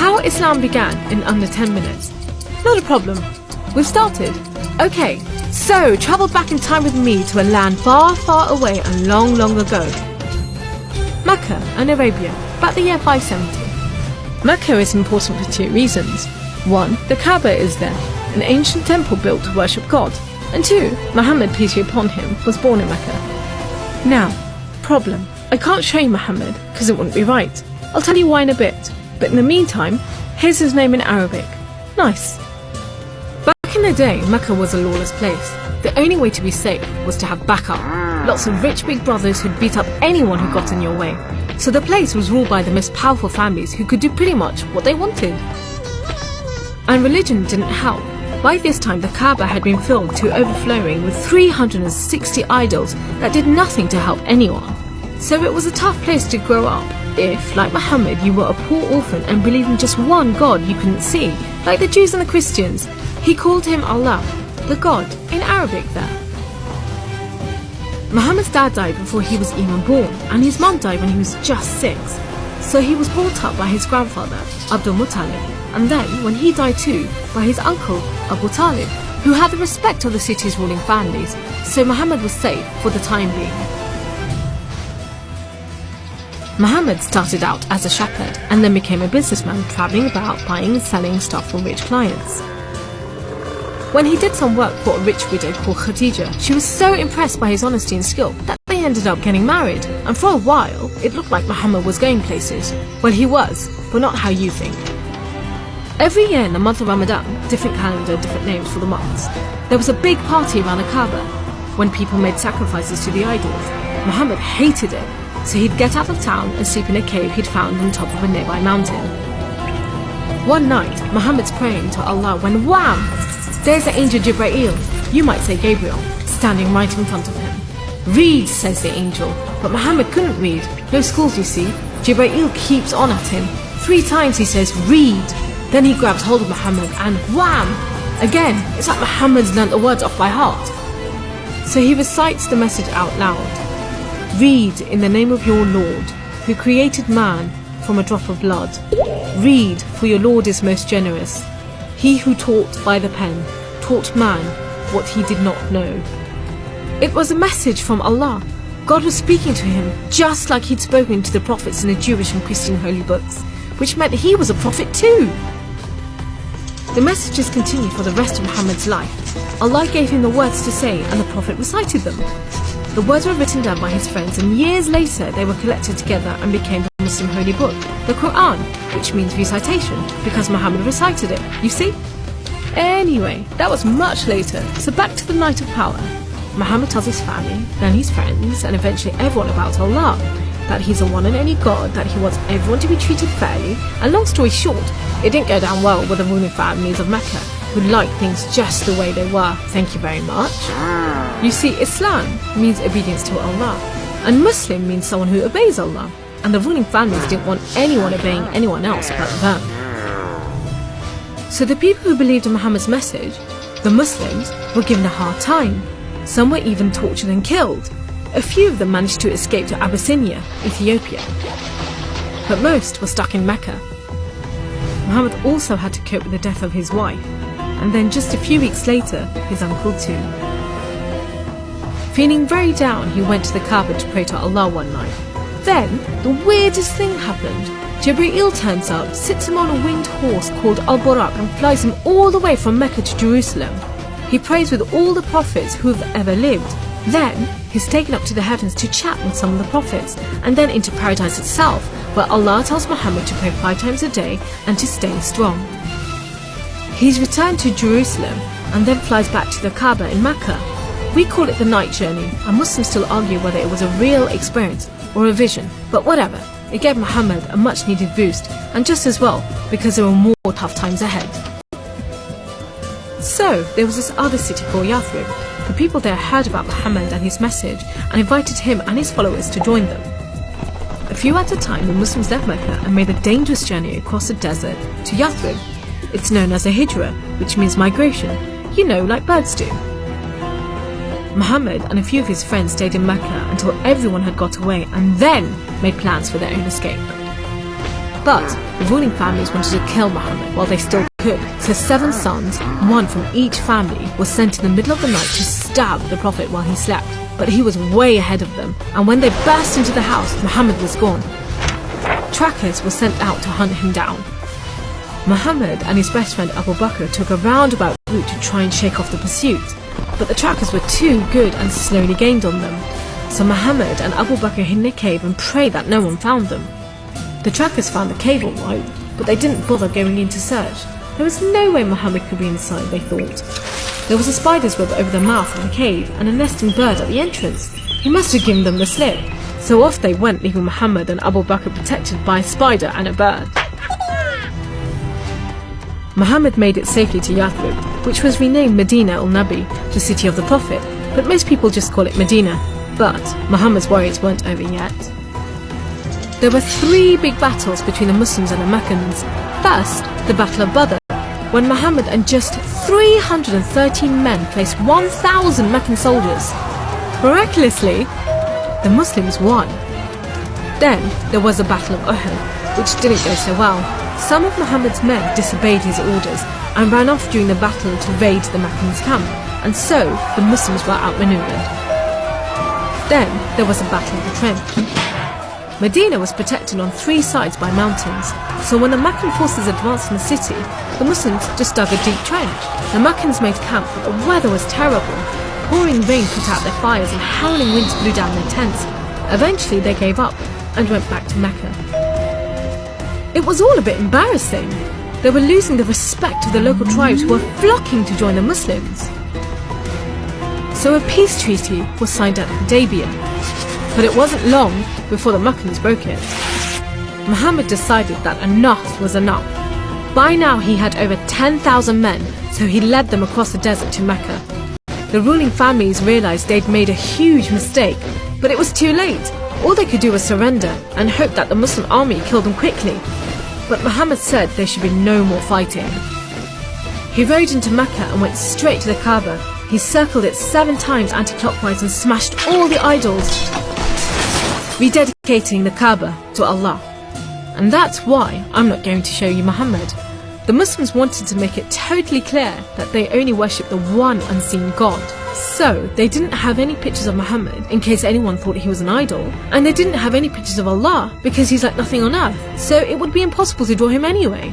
How Islam began in under 10 minutes. Not a problem. We've started. Okay, so travel back in time with me to a land far, far away and long, long ago. Mecca and Arabia, about the year 570. Mecca is important for two reasons. One, the Kaaba is there, an ancient temple built to worship God. And two, Muhammad, peace be upon him, was born in Mecca. Now, problem. I can't show you Muhammad because it wouldn't be right. I'll tell you why in a bit. But in the meantime, here's his name in Arabic. Nice. Back in the day, Mecca was a lawless place. The only way to be safe was to have backup. Lots of rich big brothers who'd beat up anyone who got in your way. So the place was ruled by the most powerful families who could do pretty much what they wanted. And religion didn't help. By this time, the Kaaba had been filled to overflowing with 360 idols that did nothing to help anyone. So it was a tough place to grow up if, like Muhammad, you were a poor orphan and believed in just one God you couldn't see, like the Jews and the Christians. He called him Allah, the God, in Arabic there. Muhammad's dad died before he was even born, and his mum died when he was just 6. So he was brought up by his grandfather, Abdul Muttalib, and then, when he died too, by his uncle, Abu Talib, who had the respect of the city's ruling families, so Muhammad was safe for the time being. Muhammad started out as a shepherd and then became a businessman travelling about buying and selling stuff for rich clients. When he did some work for a rich widow called Khadija, she was so impressed by his honesty and skill that they ended up getting married, and for a while it looked like Muhammad was going places. Well, he was, but not how you think. Every year in the month of Ramadan, different calendar, different names for the months, there was a big party around the Kaaba when people made sacrifices to the idols. Muhammad hated it, so he'd get out of town and sleep in a cave he'd found on top of a nearby mountain. One night, Muhammad's praying to Allah when wham! There's the angel Jibreel, you might say Gabriel, standing right in front of him. Read, says the angel, but Muhammad couldn't read. No schools, you see. Jibreel keeps on at him. 3 times he says, read. Then he grabs hold of Muhammad and wham! Again, it's like Muhammad's learnt the words off by heart. So he recites the message out loud. Read in the name of your Lord, who created man from a drop of blood. Read, for your Lord is most generous. He who taught by the pen, taught man what he did not know. It was a message from Allah. God was speaking to him just like he'd spoken to the prophets in the Jewish and Christian holy books, which meant he was a prophet too. The messages continued for the rest of Muhammad's life. Allah gave him the words to say and the prophet recited them. The words were written down by his friends, and years later they were collected together and became the Muslim holy book, the Quran, which means recitation, because Muhammad recited it, you see? Anyway, that was much later, so back to the night of power. Muhammad tells his family, then his friends, and eventually everyone about Allah, that he's the one and only God, that he wants everyone to be treated fairly, and long story short, it didn't go down well with the ruling families of Mecca, who liked things just the way they were, thank you very much. You see, Islam means obedience to Allah, and Muslim means someone who obeys Allah, and the ruling families didn't want anyone obeying anyone else but them. So the people who believed in Muhammad's message, the Muslims, were given a hard time. Some were even tortured and killed. A few of them managed to escape to Abyssinia, Ethiopia, but most were stuck in Mecca. Muhammad also had to cope with the death of his wife, and then just a few weeks later, his uncle too. Feeling very down, he went to the Kaaba to pray to Allah one night. Then, the weirdest thing happened. Jibreel turns up, sits him on a winged horse called Al-Buraq and flies him all the way from Mecca to Jerusalem. He prays with all the prophets who have ever lived. Then, he's taken up to the heavens to chat with some of the prophets, and then into paradise itself, where Allah tells Muhammad to pray 5 times a day and to stay strong. He's returned to Jerusalem and then flies back to the Kaaba in Mecca. We call it the night journey, and Muslims still argue whether it was a real experience or a vision, but whatever, it gave Muhammad a much needed boost, and just as well, because there were more tough times ahead. So, there was this other city called Yathrib. The people there heard about Muhammad and his message and invited him and his followers to join them. A few at a time, the Muslims left Mecca and made the dangerous journey across the desert to Yathrib. It's known as a hijra, which means migration, you know, like birds do. Muhammad and a few of his friends stayed in Mecca until everyone had got away and then made plans for their own escape. But the ruling families wanted to kill Muhammad while they still could, so 7 sons, one from each family, were sent in the middle of the night to stab the Prophet while he slept. But he was way ahead of them, and when they burst into the house, Muhammad was gone. Trackers were sent out to hunt him down. Muhammad and his best friend Abu Bakr took a roundabout route to try and shake off the pursuit, but the trackers were too good and slowly gained on them. So Muhammad and Abu Bakr hid in a cave and prayed that no one found them. The trackers found the cave all right, but they didn't bother going in to search. There was no way Muhammad could be inside, they thought. There was a spider's web over the mouth of the cave and a nesting bird at the entrance. He must have given them the slip. So off they went, leaving Muhammad and Abu Bakr protected by a spider and a bird. Muhammad made it safely to Yathrib, which was renamed Medina al-Nabi, the city of the Prophet, but most people just call it Medina. But Muhammad's worries weren't over yet. There were 3 big battles between the Muslims and the Meccans. First, the Battle of Badr, when Muhammad and just 313 men faced 1,000 Meccan soldiers. Miraculously, the Muslims won. Then there was the Battle of Uhud, which didn't go so well. Some of Muhammad's men disobeyed his orders and ran off during the battle to raid the Meccans' camp, and so the Muslims were outmaneuvered. Then there was the Battle of the Trench. Medina was protected on 3 sides by mountains, so when the Meccan forces advanced in the city, the Muslims just dug a deep trench. The Meccans made camp, but the weather was terrible. Pouring rain put out their fires and howling winds blew down their tents. Eventually they gave up and went back to Mecca. It was all a bit embarrassing. They were losing the respect of the local tribes who were flocking to join the Muslims. So a peace treaty was signed at Hudaybiyah. But it wasn't long before the Meccans broke it. Muhammad decided that enough was enough. By now he had over 10,000 men, so he led them across the desert to Mecca. The ruling families realized they'd made a huge mistake, but it was too late. All they could do was surrender and hope that the Muslim army killed them quickly. But Muhammad said there should be no more fighting. He rode into Mecca and went straight to the Kaaba. He circled it 7 times anti-clockwise and smashed all the idols, rededicating the Kaaba to Allah. And that's why I'm not going to show you Muhammad. The Muslims wanted to make it totally clear that they only worship the one unseen God. So they didn't have any pictures of Muhammad in case anyone thought he was an idol, and they didn't have any pictures of Allah because he's like nothing on earth, so it would be impossible to draw him anyway.